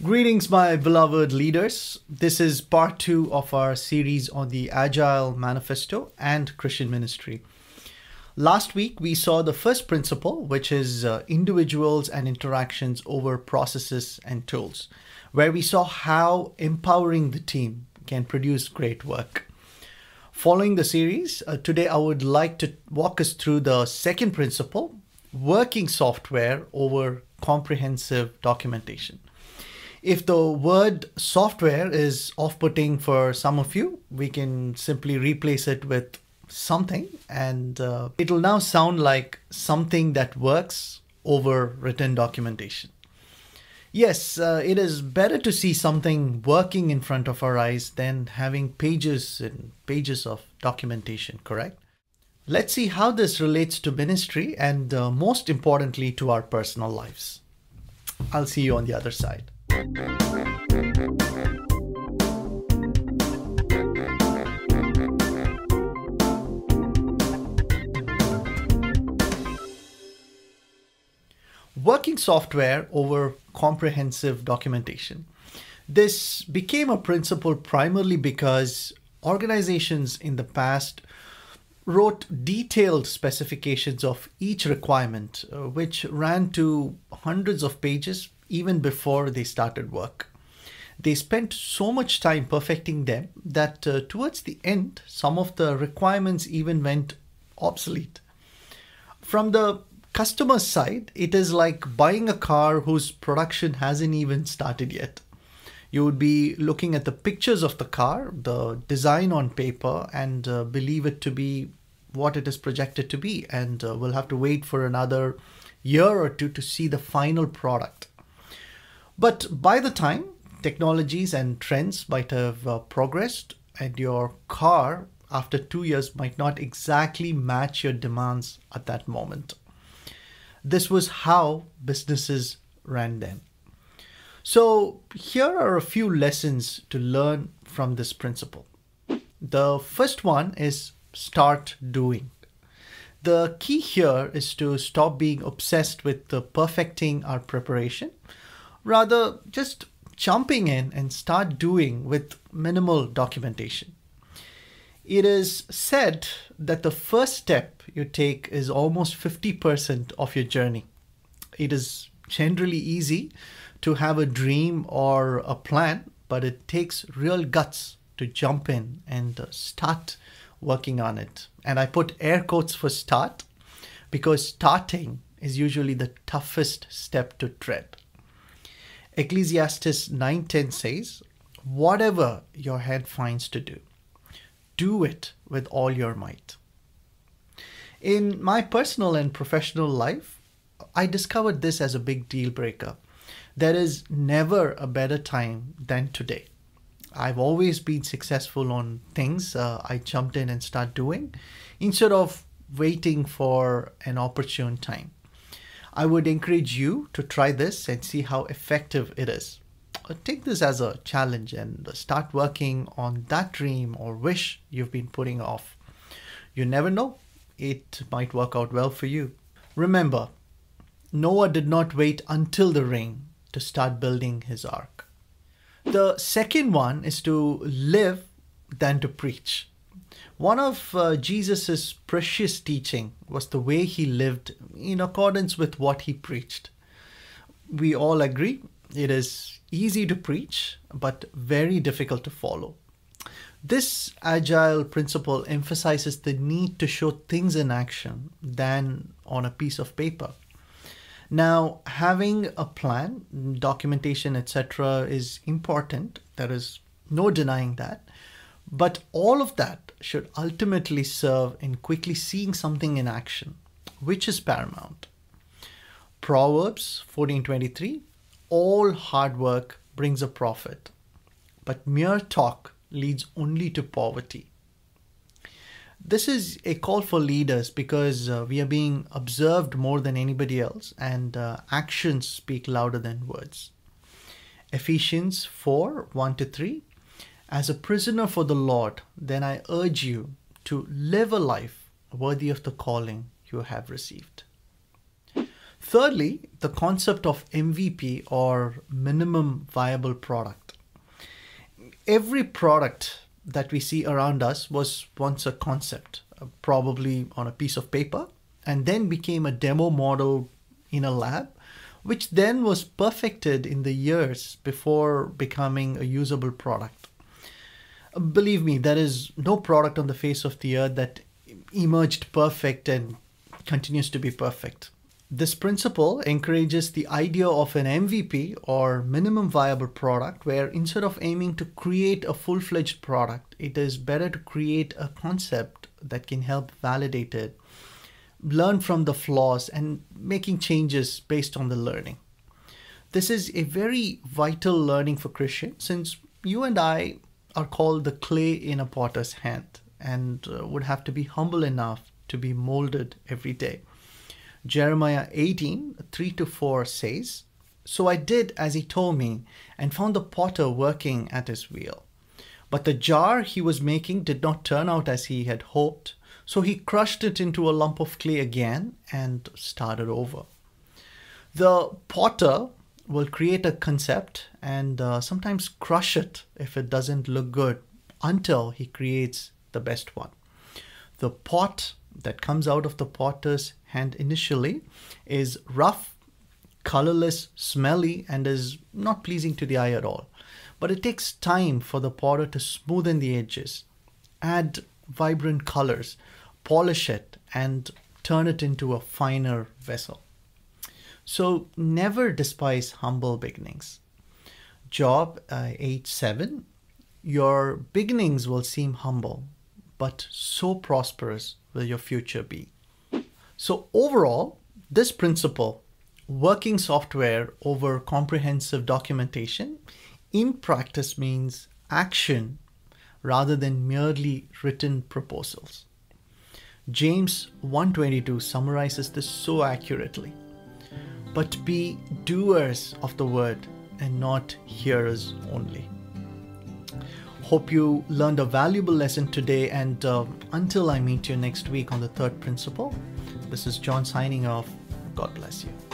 Greetings, my beloved leaders. This is part 2 of our series on the Agile Manifesto and Christian ministry. Last week, we saw the first principle, which is individuals and interactions over processes and tools, where we saw how empowering the team can produce great work. Following the series, today I would like to walk us through the second principle, working software over comprehensive documentation. If the word software is off-putting for some of you, we can simply replace it with something, and it'll now sound like something that works over written documentation. Yes, it is better to see something working in front of our eyes than having pages and pages of documentation, correct? Let's see how this relates to ministry and most importantly to our personal lives. I'll see you on the other side. Working software over comprehensive documentation. This became a principle primarily because organizations in the past wrote detailed specifications of each requirement, which ran to hundreds of pages even before they started work. They spent so much time perfecting them that towards the end, some of the requirements even went obsolete. From the customer's side, it is like buying a car whose production hasn't even started yet. You would be looking at the pictures of the car, the design on paper, and believe it to be what it is projected to be, and we'll have to wait for another year or two to see the final product. But by the time technologies and trends might have progressed, and your car after 2 years might not exactly match your demands at that moment. This was how businesses ran then. So here are a few lessons to learn from this principle. The first one is start doing. The key here is to stop being obsessed with perfecting our preparation, rather just jumping in and start doing with minimal documentation. It is said that the first step you take is almost 50% of your journey. It is generally easy to have a dream or a plan, but it takes real guts to jump in and start working on it. And I put air quotes for start because starting is usually the toughest step to tread. Ecclesiastes 9:10 says, "Whatever your hand finds to do, do it with all your might." In my personal and professional life, I discovered this as a big deal breaker. There is never a better time than today. I've always been successful on things I jumped in and start doing instead of waiting for an opportune time. I would encourage you to try this and see how effective it is. Take this as a challenge and start working on that dream or wish you've been putting off. You never know, it might work out well for you. Remember, Noah did not wait until the rain to start building his ark. The second one is to live than to preach. One of Jesus's precious teaching was the way he lived in accordance with what he preached. We all agree it is easy to preach, but very difficult to follow. This agile principle emphasizes the need to show things in action than on a piece of paper. Now, having a plan, documentation, etc. is important. There is no denying that. But all of that should ultimately serve in quickly seeing something in action, which is paramount. Proverbs 14:23, all hard work brings a profit, but mere talk leads only to poverty. This is a call for leaders because we are being observed more than anybody else, and actions speak louder than words. Ephesians 4:1-3, as a prisoner for the Lord, then I urge you to live a life worthy of the calling you have received. Thirdly, the concept of MVP, or minimum viable product. Every product that we see around us was once a concept, probably on a piece of paper, and then became a demo model in a lab, which then was perfected in the years before becoming a usable product. Believe me, there is no product on the face of the earth that emerged perfect and continues to be perfect. This principle encourages the idea of an MVP, or minimum viable product, where instead of aiming to create a full-fledged product, it is better to create a concept that can help validate it, learn from the flaws, and making changes based on the learning. This is a very vital learning for Christians, since you and I are called the clay in a potter's hand and would have to be humble enough to be molded every day. Jeremiah 18:3-4 says, "So I did as he told me, and found the potter working at his wheel. But the jar he was making did not turn out as he had hoped, so he crushed it into a lump of clay again and started over." The potter will create a concept and sometimes crush it if it doesn't look good, until he creates the best one. The pot that comes out of the potter's hand initially is rough, colorless, smelly, and is not pleasing to the eye at all. But it takes time for the potter to smoothen the edges, add vibrant colors, polish it, and turn it into a finer vessel. So never despise humble beginnings. Job 8:7, "Your beginnings will seem humble, but so prosperous will your future be." So overall, this principle, working software over comprehensive documentation, in practice means action rather than merely written proposals. James 1:22 summarizes this so accurately. "But be doers of the word and not hearers only." Hope you learned a valuable lesson today, and until I meet you next week on the third principle, this is John signing off. God bless you.